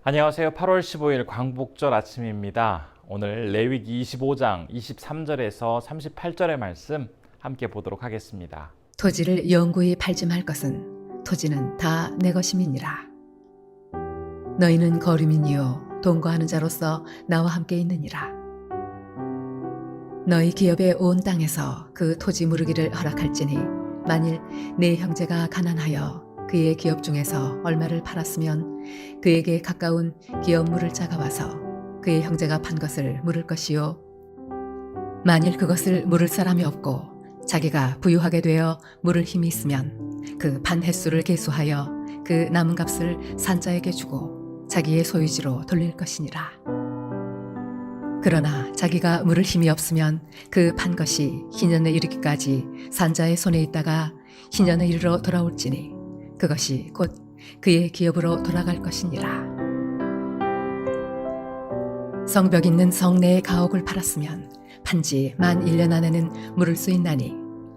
안녕하세요. 8월 15일 광복절 아침입니다. 오늘 레위기 25장 23절에서 38절의 말씀 함께 보도록 하겠습니다. 토지를 영구히 팔지 말 것은 토지는 다 내 것임이니라. 너희는 거류민이요 동거하는 자로서 나와 함께 있느니라. 너희 기업의 온 땅에서 그 토지 무르기를 허락할지니 만일 네 형제가 가난하여 그의 기업 중에서 얼마를 팔았으면 그에게 가까운 기업 물을 자가 와서 그의 형제가 판 것을 물을 것이요 만일 그것을 물을 사람이 없고 자기가 부유하게 되어 물을 힘이 있으면 그 판 횟수를 계수하여 그 남은 값을 산자에게 주고 자기의 소유지로 돌릴 것이니라. 그러나 자기가 물을 힘이 없으면 그 판 것이 희년에 이르기까지 산자의 손에 있다가 희년에 이르러 돌아올지니 그것이 곧 그의 기업으로 돌아갈 것이니라. 성벽 있는 성내의 가옥을 팔았으면 판지 만 1년 안에는 물을 수 있나니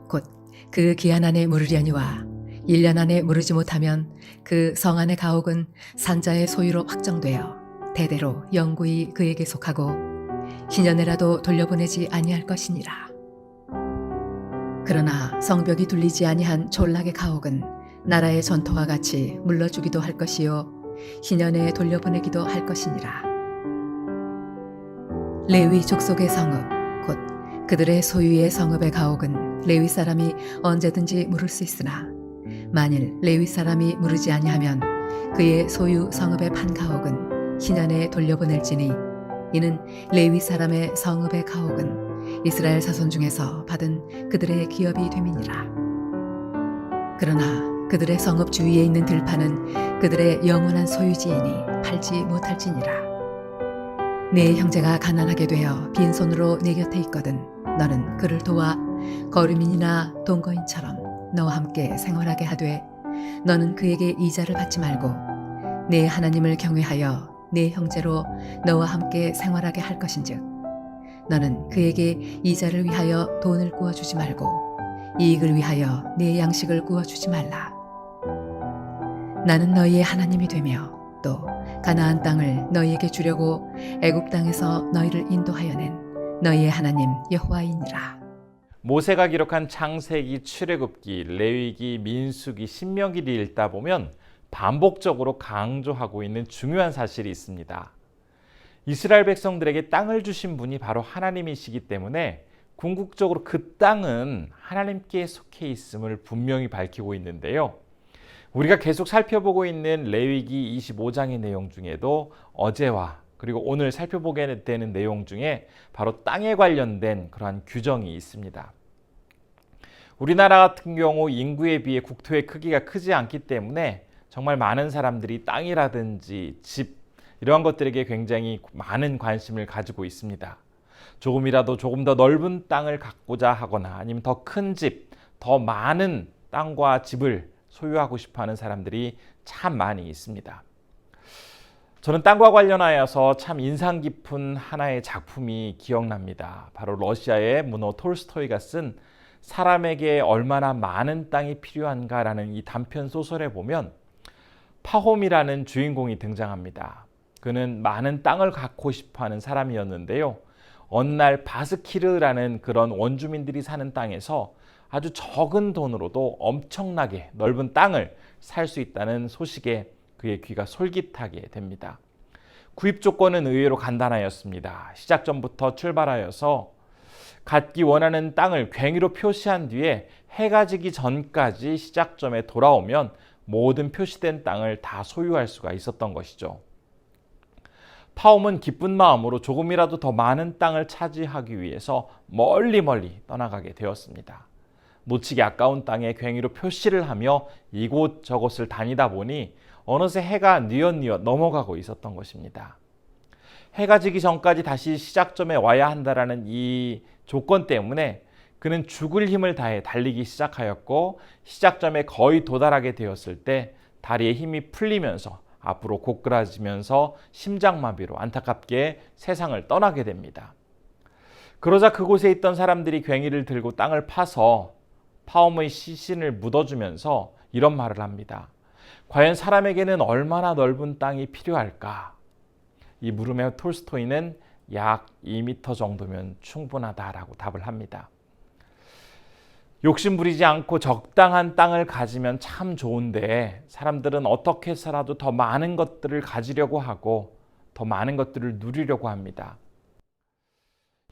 곧 그 기한 안에 물으려니와 1년 안에 물으지 못하면 그 성 안의 가옥은 산자의 소유로 확정되어 대대로 영구히 그에게 속하고 희년에라도 돌려보내지 아니할 것이니라. 그러나 성벽이 둘리지 아니한 졸락의 가옥은 나라의 전토와 같이 물러주기도 할 것이요 희년에 돌려보내기도 할 것이니라. 레위 족속의 성읍 곧 그들의 소유의 성읍의 가옥은 레위 사람이 언제든지 물을 수 있으나 만일 레위 사람이 물으지 아니하면 그의 소유 성읍의 판 가옥은 희년에 돌려보낼지니 이는 레위 사람의 성읍의 가옥은 이스라엘 자손 중에서 받은 그들의 기업이 됨이니라. 그러나 그들의 성읍 주위에 있는 들판은 그들의 영원한 소유지이니 팔지 못할지니라. 네 형제가 가난하게 되어 빈손으로 네 곁에 있거든 너는 그를 도와 거류민이나 동거인처럼 너와 함께 생활하게 하되 너는 그에게 이자를 받지 말고 네 하나님을 경외하여 네 형제로 너와 함께 생활하게 할 것인즉 너는 그에게 이자를 위하여 돈을 구워주지 말고 이익을 위하여 네 양식을 구워주지 말라. 나는 너희의 하나님이 되며 또 가나안 땅을 너희에게 주려고 애굽 땅에서 너희를 인도하여 낸 너희의 하나님 여호와이니라. 모세가 기록한 창세기, 출애굽기, 레위기, 민수기, 신명기를 읽다 보면 반복적으로 강조하고 있는 중요한 사실이 있습니다. 이스라엘 백성들에게 땅을 주신 분이 바로 하나님이시기 때문에 궁극적으로 그 땅은 하나님께 속해 있음을 분명히 밝히고 있는데요. 우리가 계속 살펴보고 있는 레위기 25장의 내용 중에도 어제와 그리고 오늘 살펴보게 되는 내용 중에 바로 땅에 관련된 그러한 규정이 있습니다. 우리나라 같은 경우 인구에 비해 국토의 크기가 크지 않기 때문에 정말 많은 사람들이 땅이라든지 집 이러한 것들에게 굉장히 많은 관심을 가지고 있습니다. 조금이라도 조금 더 넓은 땅을 갖고자 하거나 아니면 더 큰 집, 더 많은 땅과 집을 소유하고 싶어하는 사람들이 참 많이 있습니다. 저는 땅과 관련하여서 참 인상 깊은 하나의 작품이 기억납니다. 바로 러시아의 문호 톨스토이가 쓴 사람에게 얼마나 많은 땅이 필요한가라는 이 단편 소설에 보면 파홈이라는 주인공이 등장합니다. 그는 많은 땅을 갖고 싶어하는 사람이었는데요. 어느 날 바스키르라는 그런 원주민들이 사는 땅에서 아주 적은 돈으로도 엄청나게 넓은 땅을 살 수 있다는 소식에 그의 귀가 솔깃하게 됩니다. 구입 조건은 의외로 간단하였습니다. 시작점부터 출발하여서 갖기 원하는 땅을 괭이로 표시한 뒤에 해가 지기 전까지 시작점에 돌아오면 모든 표시된 땅을 다 소유할 수가 있었던 것이죠. 파홈은 기쁜 마음으로 조금이라도 더 많은 땅을 차지하기 위해서 멀리 떠나가게 되었습니다. 놓치기 아까운 땅에 괭이로 표시를 하며 이곳저곳을 다니다 보니 어느새 해가 뉘엿뉘엿 넘어가고 있었던 것입니다. 해가 지기 전까지 다시 시작점에 와야 한다라는 이 조건 때문에 그는 죽을 힘을 다해 달리기 시작하였고 시작점에 거의 도달하게 되었을 때 다리에 힘이 풀리면서 앞으로 고꾸라지면서 심장마비로 안타깝게 세상을 떠나게 됩니다. 그러자 그곳에 있던 사람들이 괭이를 들고 땅을 파서 파홈의 시신을 묻어주면서 이런 말을 합니다. 과연 사람에게는 얼마나 넓은 땅이 필요할까? 이 물음에 톨스토이는 약 2m 정도면 충분하다라고 답을 합니다. 욕심 부리지 않고 적당한 땅을 가지면 참 좋은데 사람들은 어떻게 해서라도 더 많은 것들을 가지려고 하고 더 많은 것들을 누리려고 합니다.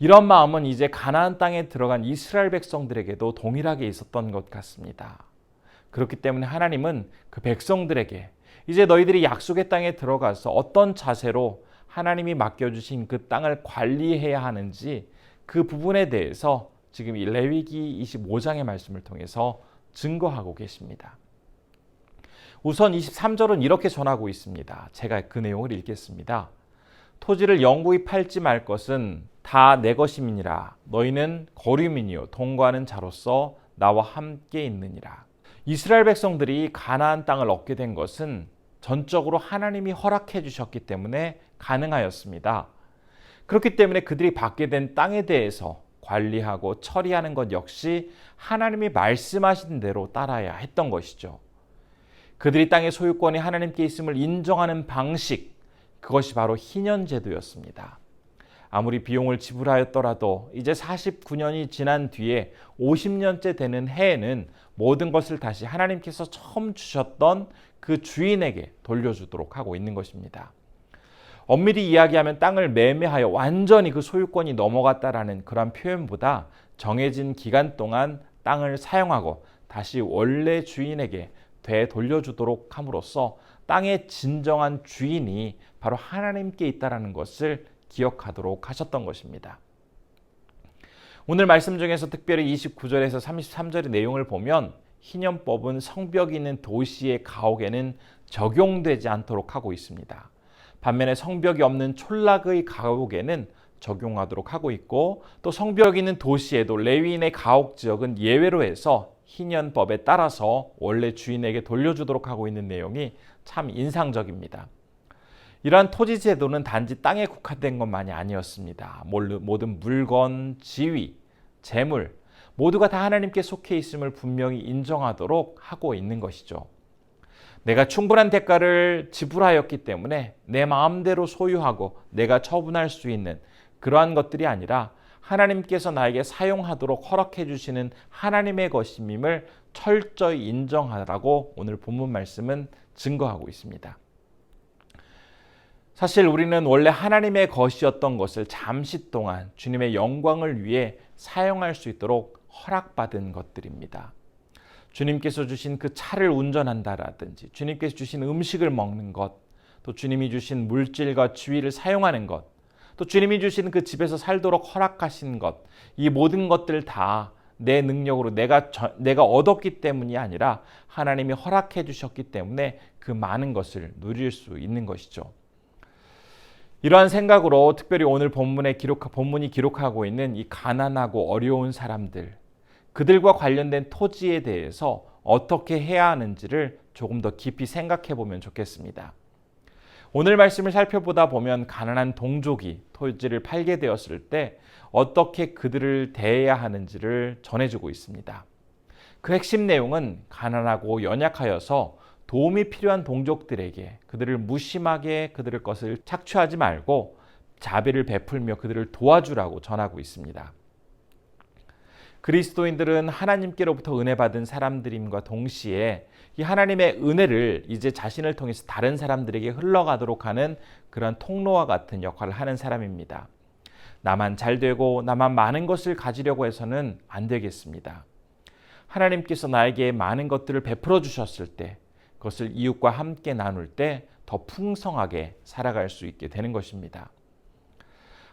이런 마음은 이제 가나안 땅에 들어간 이스라엘 백성들에게도 동일하게 있었던 것 같습니다. 그렇기 때문에 하나님은 그 백성들에게 이제 너희들이 약속의 땅에 들어가서 어떤 자세로 하나님이 맡겨주신 그 땅을 관리해야 하는지 그 부분에 대해서 지금 이 레위기 25장의 말씀을 통해서 증거하고 계십니다. 우선 23절은 이렇게 전하고 있습니다. 제가 그 내용을 읽겠습니다. 토지를 영구히 팔지 말 것은 다 내 것임이니라. 너희는 거류민이요 통과하는 자로서 나와 함께 있느니라. 이스라엘 백성들이 가나안 땅을 얻게 된 것은 전적으로 하나님이 허락해 주셨기 때문에 가능하였습니다. 그렇기 때문에 그들이 받게 된 땅에 대해서 관리하고 처리하는 것 역시 하나님이 말씀하신 대로 따라야 했던 것이죠. 그들이 땅의 소유권이 하나님께 있음을 인정하는 방식, 그것이 바로 희년제도였습니다. 아무리 비용을 지불하였더라도 이제 49년이 지난 뒤에 50년째 되는 해에는 모든 것을 다시 하나님께서 처음 주셨던 그 주인에게 돌려주도록 하고 있는 것입니다. 엄밀히 이야기하면 땅을 매매하여 완전히 그 소유권이 넘어갔다라는 그런 표현보다 정해진 기간 동안 땅을 사용하고 다시 원래 주인에게 되돌려주도록 함으로써 땅의 진정한 주인이 바로 하나님께 있다는 것을 기억하도록 하셨던 것입니다. 오늘 말씀 중에서 특별히 29절에서 33절의 내용을 보면 희년법은 성벽이 있는 도시의 가옥에는 적용되지 않도록 하고 있습니다. 반면에 성벽이 없는 촌락의 가옥에는 적용하도록 하고 있고 또 성벽이 있는 도시에도 레위인의 가옥 지역은 예외로 해서 희년법에 따라서 원래 주인에게 돌려주도록 하고 있는 내용이 참 인상적입니다. 이러한 토지 제도는 단지 땅에 국한된 것만이 아니었습니다. 모든 물건, 지위, 재물 모두가 다 하나님께 속해 있음을 분명히 인정하도록 하고 있는 것이죠. 내가 충분한 대가를 지불하였기 때문에 내 마음대로 소유하고 내가 처분할 수 있는 그러한 것들이 아니라 하나님께서 나에게 사용하도록 허락해 주시는 하나님의 것임을 철저히 인정하라고 오늘 본문 말씀은 증거하고 있습니다. 사실 우리는 원래 하나님의 것이었던 것을 잠시 동안 주님의 영광을 위해 사용할 수 있도록 허락받은 것들입니다. 주님께서 주신 그 차를 운전한다라든지 주님께서 주신 음식을 먹는 것, 또 주님이 주신 물질과 지위를 사용하는 것, 또 주님이 주신 그 집에서 살도록 허락하신 것, 이 모든 것들 다 내 능력으로 내가 얻었기 때문이 아니라 하나님이 허락해 주셨기 때문에 그 많은 것을 누릴 수 있는 것이죠. 이러한 생각으로 특별히 오늘 본문이 기록하고 있는 이 가난하고 어려운 사람들, 그들과 관련된 토지에 대해서 어떻게 해야 하는지를 조금 더 깊이 생각해 보면 좋겠습니다. 오늘 말씀을 살펴보다 보면 가난한 동족이 토지를 팔게 되었을 때 어떻게 그들을 대해야 하는지를 전해주고 있습니다. 그 핵심 내용은 가난하고 연약하여서 도움이 필요한 동족들에게 그들을 무심하게 그들의 것을 착취하지 말고 자비를 베풀며 그들을 도와주라고 전하고 있습니다. 그리스도인들은 하나님께로부터 은혜 받은 사람들임과 동시에 이 하나님의 은혜를 이제 자신을 통해서 다른 사람들에게 흘러가도록 하는 그런 통로와 같은 역할을 하는 사람입니다. 나만 잘 되고 나만 많은 것을 가지려고 해서는 안 되겠습니다. 하나님께서 나에게 많은 것들을 베풀어 주셨을 때 그것을 이웃과 함께 나눌 때 더 풍성하게 살아갈 수 있게 되는 것입니다.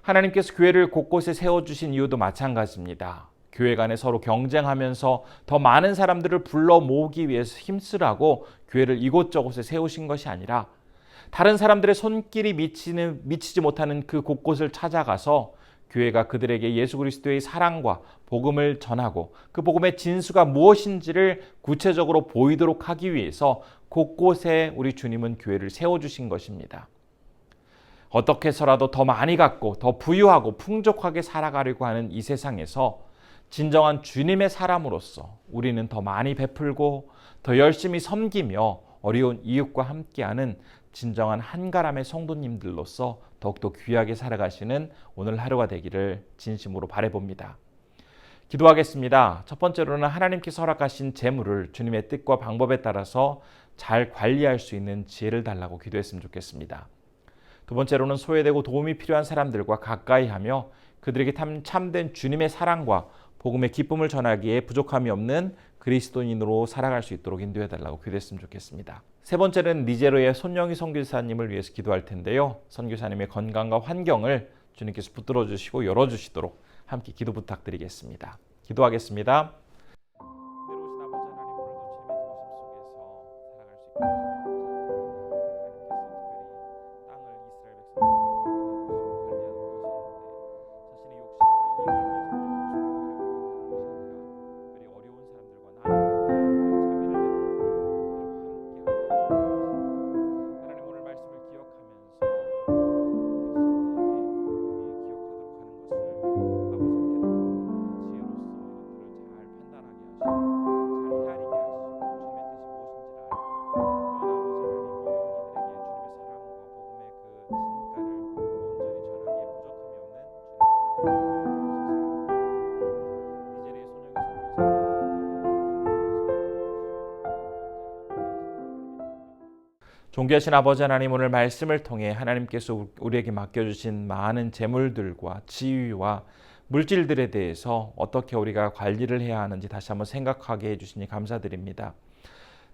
하나님께서 교회를 곳곳에 세워주신 이유도 마찬가지입니다. 교회 간에 서로 경쟁하면서 더 많은 사람들을 불러 모으기 위해서 힘쓰라고 교회를 이곳저곳에 세우신 것이 아니라 다른 사람들의 손길이 미치지 못하는 그 곳곳을 찾아가서 교회가 그들에게 예수 그리스도의 사랑과 복음을 전하고 그 복음의 진수가 무엇인지를 구체적으로 보이도록 하기 위해서 곳곳에 우리 주님은 교회를 세워주신 것입니다. 어떻게 해서라도 더 많이 갖고 더 부유하고 풍족하게 살아가려고 하는 이 세상에서 진정한 주님의 사람으로서 우리는 더 많이 베풀고 더 열심히 섬기며 어려운 이웃과 함께하는 진정한 한가람의 성도님들로서 더욱더 귀하게 살아가시는 오늘 하루가 되기를 진심으로 바라봅니다. 기도하겠습니다. 첫 번째로는 하나님께서 허락하신 재물을 주님의 뜻과 방법에 따라서 잘 관리할 수 있는 지혜를 달라고 기도했으면 좋겠습니다. 두 번째로는 소외되고 도움이 필요한 사람들과 가까이 하며 그들에게 참된 주님의 사랑과 복음의 기쁨을 전하기에 부족함이 없는 그리스도인으로 살아갈 수 있도록 인도해달라고 기도했으면 좋겠습니다. 세 번째는 니제르의 손영희 선교사님을 위해서 기도할 텐데요. 선교사님의 건강과 환경을 주님께서 붙들어 주시고 열어주시도록 함께 기도 부탁드리겠습니다. 기도하겠습니다. 내려오신 아버지 하나님, 오늘도 주님의 도우심 속에서 존귀하신 아버지 하나님, 오늘 말씀을 통해 하나님께서 우리에게 맡겨주신 많은 재물들과 지위와 물질들에 대해서 어떻게 우리가 관리를 해야 하는지 다시 한번 생각하게 해주시니 감사드립니다.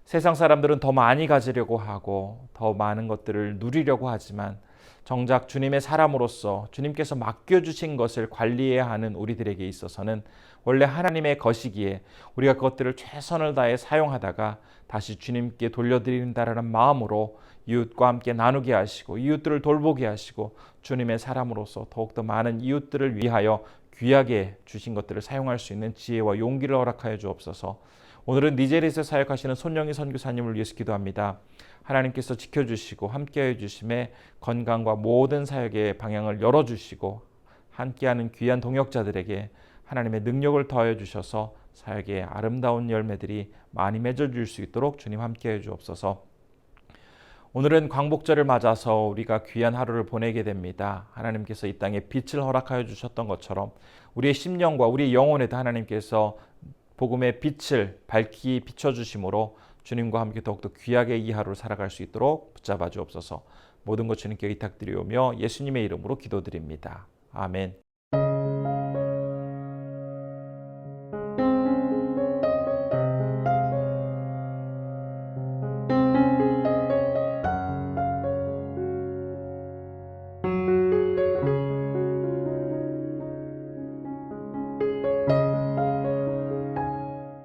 세상 사람들은 더 많이 가지려고 하고 더 많은 것들을 누리려고 하지만 정작 주님의 사람으로서 주님께서 맡겨주신 것을 관리해야 하는 우리들에게 있어서는 원래 하나님의 것이기에 우리가 그것들을 최선을 다해 사용하다가 다시 주님께 돌려드린다라는 마음으로 이웃과 함께 나누게 하시고 이웃들을 돌보게 하시고 주님의 사람으로서 더욱더 많은 이웃들을 위하여 귀하게 주신 것들을 사용할 수 있는 지혜와 용기를 허락하여 주옵소서. 오늘은 니제리에서 사역하시는 손영희 선교사님을 위해서 기도합니다. 하나님께서 지켜주시고 함께해 주심에 건강과 모든 사역의 방향을 열어주시고 함께하는 귀한 동역자들에게 하나님의 능력을 더하여 주셔서 사역의 아름다운 열매들이 많이 맺어질 수 있도록 주님 함께해 주옵소서. 오늘은 광복절을 맞아서 우리가 귀한 하루를 보내게 됩니다. 하나님께서 이 땅에 빛을 허락하여 주셨던 것처럼 우리의 심령과 우리의 영혼에도 하나님께서 복음의 빛을 밝히 비춰주심으로 주님과 함께 더욱더 귀하게 이 하루를 살아갈 수 있도록 붙잡아 주옵소서. 모든 것 주님께 의탁드리오며 예수님의 이름으로 기도드립니다. 아멘.